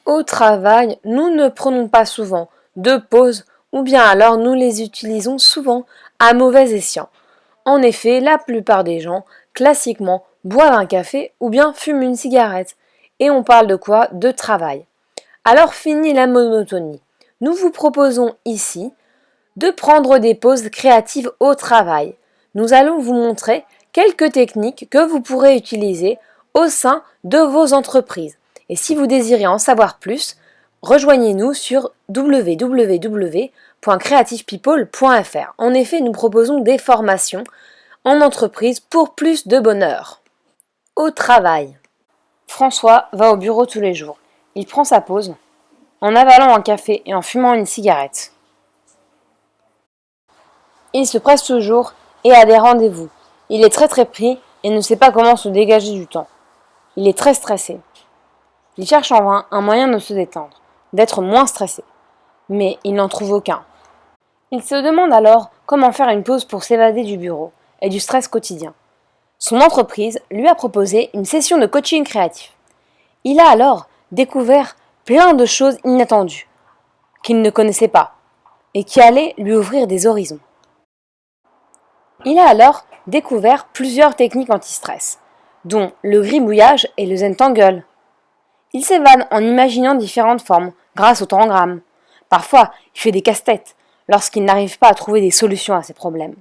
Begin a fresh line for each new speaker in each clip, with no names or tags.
Au travail, nous ne prenons pas souvent de pauses ou bien alors nous les utilisons souvent à mauvais escient. En effet, la plupart des gens, classiquement, boivent un café ou bien fument une cigarette. Et on parle de quoi? De travail. Alors fini la monotonie. Nous vous proposons ici de prendre des pauses créatives au travail. Nous allons vous montrer quelques techniques que vous pourrez utiliser au sein de vos entreprises. Et si vous désirez en savoir plus, rejoignez-nous sur www.creativepeople.fr. En effet, nous proposons des formations en entreprise pour plus de bonheur. Au travail. François va au bureau tous les jours. Il prend sa pause en avalant un café et en fumant une cigarette. Il se presse toujours et a des rendez-vous. Il est très pris et ne sait pas comment se dégager du temps. Il est très stressé. Il cherche en vain un moyen de se détendre, d'être moins stressé. Mais il n'en trouve aucun. Il se demande alors comment faire une pause pour s'évader du bureau et du stress quotidien. Son entreprise lui a proposé une session de coaching créatif. Il a alors découvert plein de choses inattendues qu'il ne connaissait pas et qui allaient lui ouvrir des horizons. Il a alors découvert plusieurs techniques anti-stress, dont le gribouillage et le zentangle. Il s'évade en imaginant différentes formes grâce au tangram. Parfois, il fait des casse-têtes lorsqu'il n'arrive pas à trouver des solutions à ses problèmes.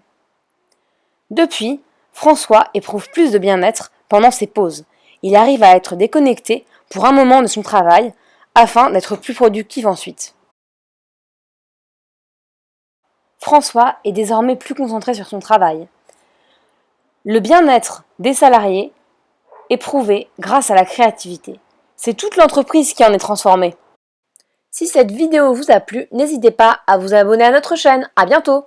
Depuis, François éprouve plus de bien-être pendant ses pauses. Il arrive à être déconnecté pour un moment de son travail afin d'être plus productif ensuite. François est désormais plus concentré sur son travail. Le bien-être des salariés est prouvé grâce à la créativité. C'est toute l'entreprise qui en est transformée. Si cette vidéo vous a plu, n'hésitez pas à vous abonner à notre chaîne. À bientôt!